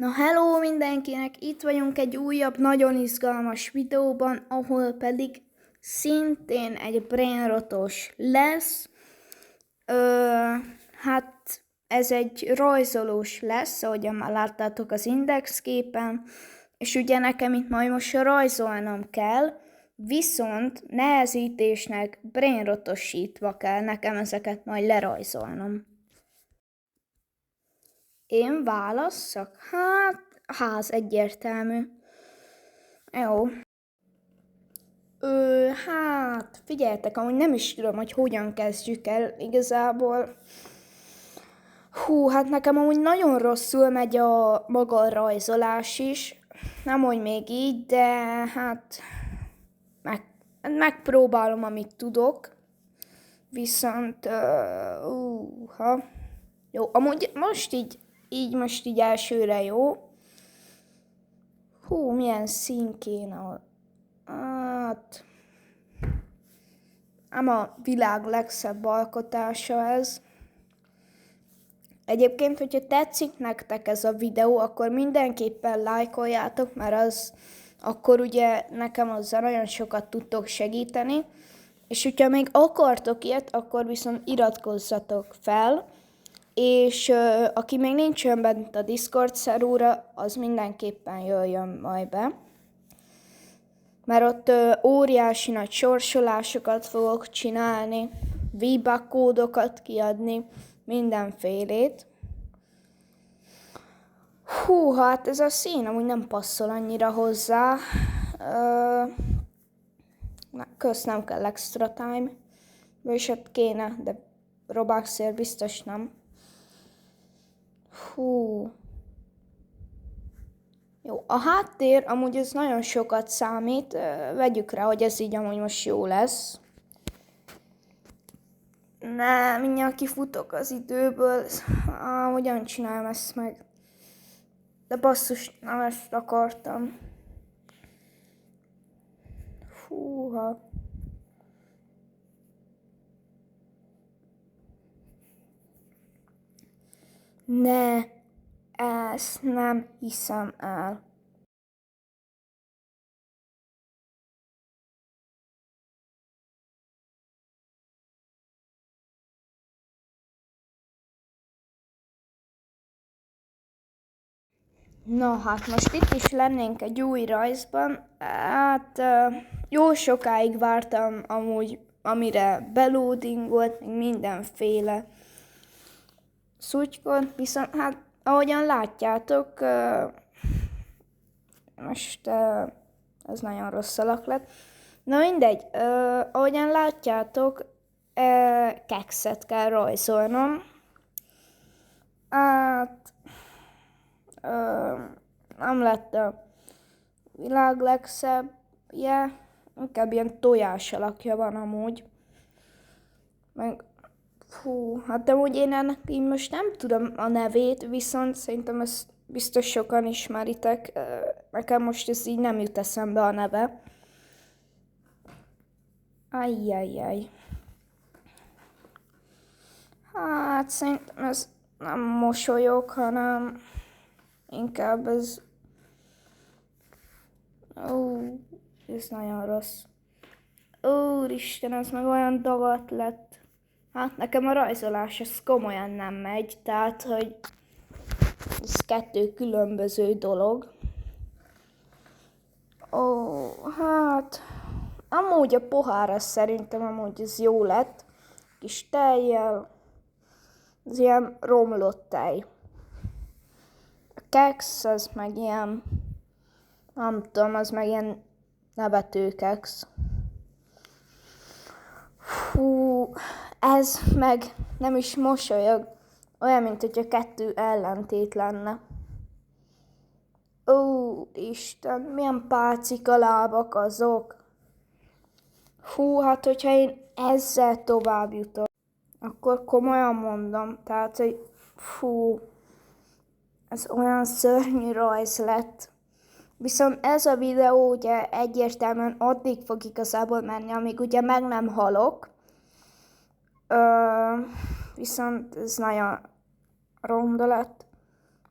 Na hello mindenkinek, itt vagyunk egy újabb, nagyon izgalmas videóban, ahol pedig szintén egy brainrotos lesz. Hát ez egy rajzolós lesz, ahogyan már láttátok az indexképen, és ugye nekem itt majd most rajzolnom kell, viszont nehezítésnek brainrotosítva kell nekem ezeket majd lerajzolnom. Én válasszak? Hát, a ház egyértelmű. Jó. Hát, figyeljetek, amúgy nem is tudom, hogy hogyan kezdjük el igazából. Hát nekem amúgy nagyon rosszul megy a maga a rajzolás is. Nem, hogy még így, de hát megpróbálom, amit tudok. Viszont, jó, amúgy most így elsőre jó. Milyen szín kéne. Hát, ám a világ legszebb alkotása ez. Egyébként, hogyha tetszik nektek ez a videó, akkor mindenképpen lájkoljátok, mert az akkor ugye nekem azzal nagyon sokat tudtok segíteni. És hogyha még akartok ilyet, akkor viszont iratkozzatok fel, és aki még nincsen bent a Discord szerúra, az mindenképpen jöjjön majd be. Mert ott óriási nagy sorsolásokat fogok csinálni, VBAC kódokat kiadni, mindenfélét. Hát ez a szín amúgy nem passzol annyira hozzá. Kösz, nem kell extra time. Vagyis hát kéne, de Robuxért biztos nem. Jó, a háttér amúgy ez nagyon sokat számít, vegyük rá, hogy ez így amúgy most jó lesz. Mindjárt kifutok az időből, hogyan csinálom ezt meg? De basszus, nem ezt akartam. Ne, ezt nem hiszem el. Na hát most itt is lennénk egy új rajzban. Hát jó sokáig vártam amúgy, amire beloadingolt, mindenféle szutykot, viszont hát ahogyan látjátok, most ez nagyon rossz alak lett. Na mindegy, ahogyan látjátok, kekszet kell rajzolnom. Hát nem lett a világ legszebbje, inkább ilyen tojás alakja van amúgy. Meg, hát amúgy én ennek így most nem tudom a nevét, viszont szerintem ezt biztos sokan ismeritek. Nekem most ez így nem jut eszembe a neve. Ajjajjaj. Hát szerintem ez nem mosolyog, hanem inkább ez... Ez nagyon rossz. Úristen, ez meg olyan dagat lett. Hát nekem a rajzolás ez komolyan nem megy, tehát hogy ez kettő különböző dolog. Hát amúgy a pohár az szerintem amúgy ez jó lett. Kis tejjel, ez ilyen romlott tej. A keksz az meg ilyen, nem tudom, az meg ilyen nevetőkeksz. Ez meg nem is mosolyog, olyan, mint hogyha kettő ellentét lenne. Isten, milyen pácika lábak azok. Hát hogyha én ezzel tovább jutok, akkor komolyan mondom, tehát, hogy ez olyan szörnyű rajz lett. Viszont ez a videó ugye egyértelműen addig fog igazából menni, amíg ugye meg nem halok. Viszont ez nagyon ronda lett.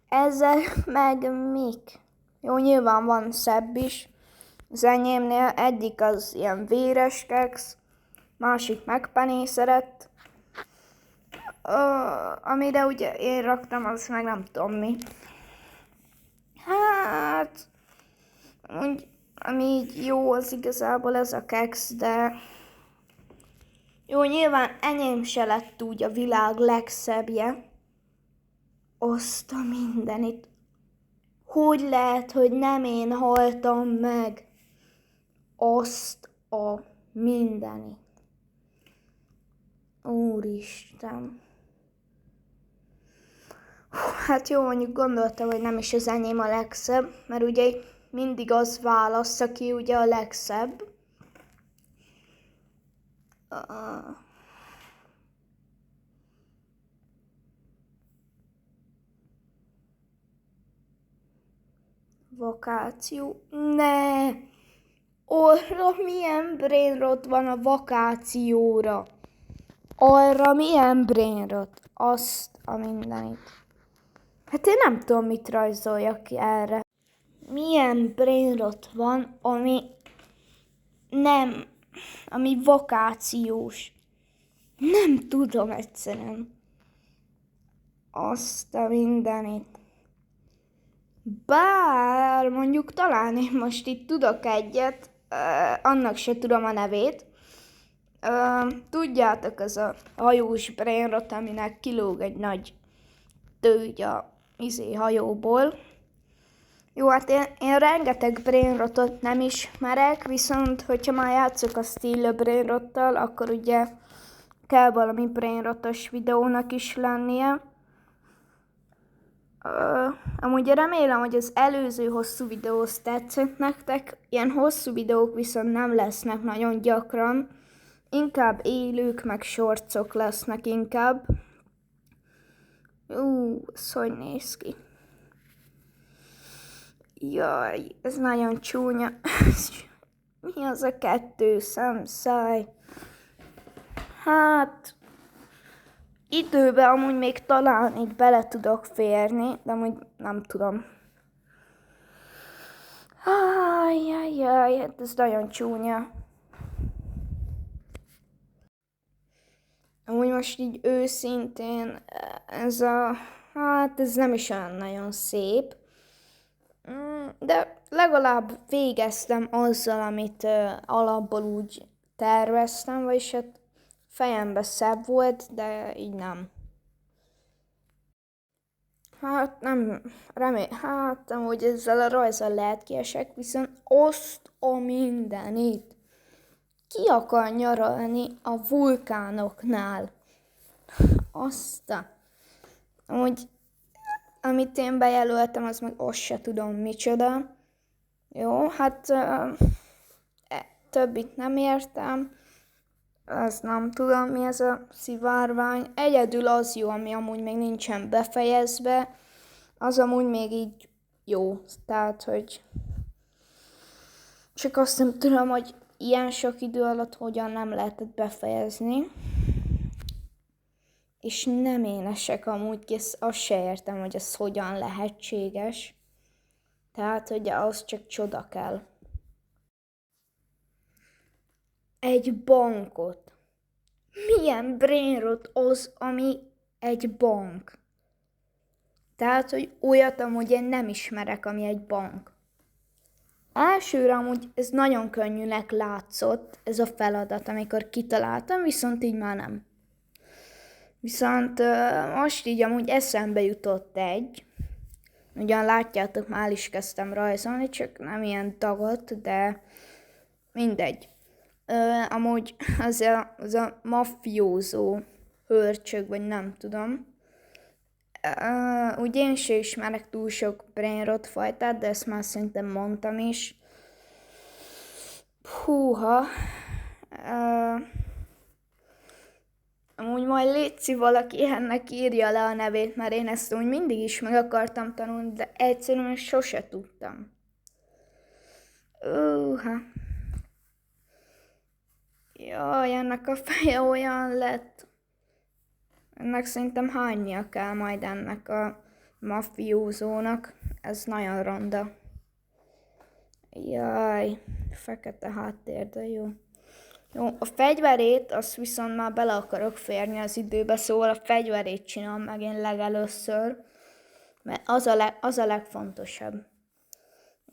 Ezek meg mik? Jó, nyilván van szebb is. Az enyémnél egyik az ilyen véres keksz, másik megpenészerett. Amire ugye én raktam, az meg nem tudom mi. Hát, úgy, ami így jó, az igazából ez a keksz, de jó, nyilván enyém se lett úgy a világ legszebbje. Azt a mindenit. Hogy lehet, hogy nem én haltam meg? Azt a mindenit. Úristen. Hát jó, mondjuk gondoltam, hogy nem is az enyém a legszebb, mert ugye mindig az választ, aki ugye a legszebb. Vakáció. Ne! Arra milyen brainrot van a vakációra? Arra milyen brainrot? Azt a mindenit. Hát én nem tudom, mit rajzoljak ki erre. Milyen brainrot van, ami vakációs. Nem tudom egyszerűen. Azt a mindenit. Bár mondjuk talán én most itt tudok egyet, annak se tudom a nevét. Tudjátok, az a hajós brainrot, aminek kilóg egy nagy tőgy a hajóból. Jó, hát én rengeteg brainrotot nem ismerek, viszont hogyha már játszok a Steel brainrottal, akkor ugye kell valami brainrotos videónak is lennie. Amúgy remélem, hogy az előző hosszú videóz tetszett nektek. Ilyen hosszú videók viszont nem lesznek nagyon gyakran. Inkább élők, meg shortsok lesznek inkább. Ez hogy néz ki? Jaj, ez nagyon csúnya. Mi az a 2 szemszáj? Hát, időben amúgy még talán így bele tudok férni, de amúgy nem tudom. Jaj, hát ez nagyon csúnya. Amúgy most így őszintén, ez nem is olyan nagyon szép. De legalább végeztem azzal, amit alapból úgy terveztem, vagyis hát fejemben szebb volt, de így nem. Hát nem, hát amúgy ezzel a rajzzal lehet kiesek, viszont azt a mindenit. Ki akar nyaralni a vulkánoknál? Amúgy amit én bejelöltem, az meg azt se tudom micsoda. Jó, hát többit nem értem. Azt nem tudom, mi ez a szivárvány. Egyedül az jó, ami amúgy még nincsen befejezve. Az amúgy még így jó. Tehát, hogy csak azt nem tudom, hogy ilyen sok idő alatt hogyan nem lehetett befejezni. És nem én esek amúgy, azt se értem, hogy ez hogyan lehetséges. Tehát, hogy az csak csoda kell. Egy bankot. Milyen brainrot az, ami egy bank? Tehát, hogy olyat amúgy én nem ismerek, ami egy bank. Elsőre amúgy ez nagyon könnyűnek látszott, ez a feladat, amikor kitaláltam, viszont így már nem. Viszont most így amúgy eszembe jutott egy. Ugyan látjátok, már is kezdtem rajzolni, csak nem ilyen dagat, de mindegy. Amúgy az a mafiózó hörcsög, vagy nem tudom. Úgy én sem ismerek túl sok brainrot fajtát, de ezt már szerintem mondtam is. Húha. Amúgy majd létszi valaki ennek írja le a nevét, mert én ezt úgy mindig is meg akartam tanulni, de egyszerűen sose tudtam. Jaj, ennek a feje olyan lett. Ennek szerintem hánynia kell majd ennek a mafiózónak. Ez nagyon ronda. Jaj, fekete háttér, de jó. Jó, a fegyverét, azt viszont már bele akarok férni az időbe, szóval a fegyverét csinálom meg én legelőször, mert az a legfontosabb.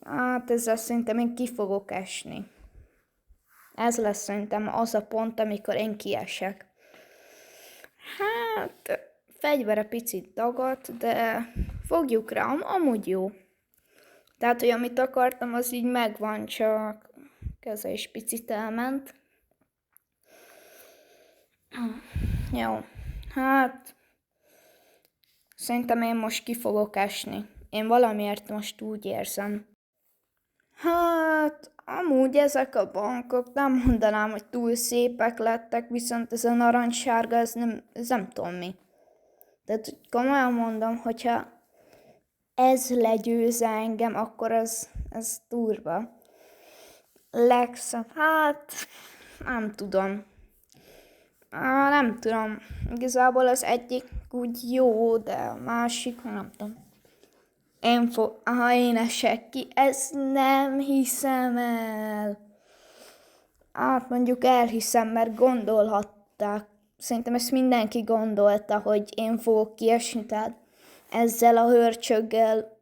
Hát ezzel szerintem én ki fogok esni. Ez lesz szerintem az a pont, amikor én kiesek. Hát, fegyvere picit dagadt, de fogjuk rá, amúgy jó. Tehát, hogy amit akartam, az így megvan, csak keze is picit elment. Jó, hát szerintem én most ki fogok esni. Én valamiért most úgy érzem. Hát, amúgy ezek a bankok nem mondanám, hogy túl szépek lettek, viszont ez a narancssárga, ez nem tudom mi. Tehát komolyan mondom, hogyha ez legyőzze engem, akkor ez durva. Legszebb, hát nem tudom. Nem tudom. Igazából az egyik úgy jó, de a másik, nem tudom. Én esek ki, ezt nem hiszem el. Hát mondjuk elhiszem, mert gondolhatták. Szerintem ezt mindenki gondolta, hogy én fogok kiesni, tehát ezzel a hörcsöggel,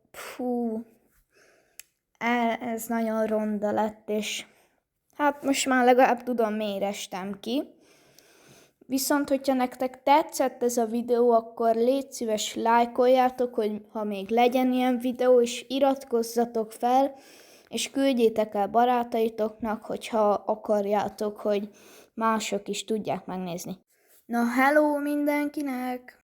ez nagyon ronda lett, és hát most már legalább tudom, miért estem ki. Viszont, hogyha nektek tetszett ez a videó, akkor légy szíves, lájkoljátok, hogy ha még legyen ilyen videó, és iratkozzatok fel, és küldjétek el barátaitoknak, hogyha akarjátok, hogy mások is tudják megnézni. Na, hello mindenkinek!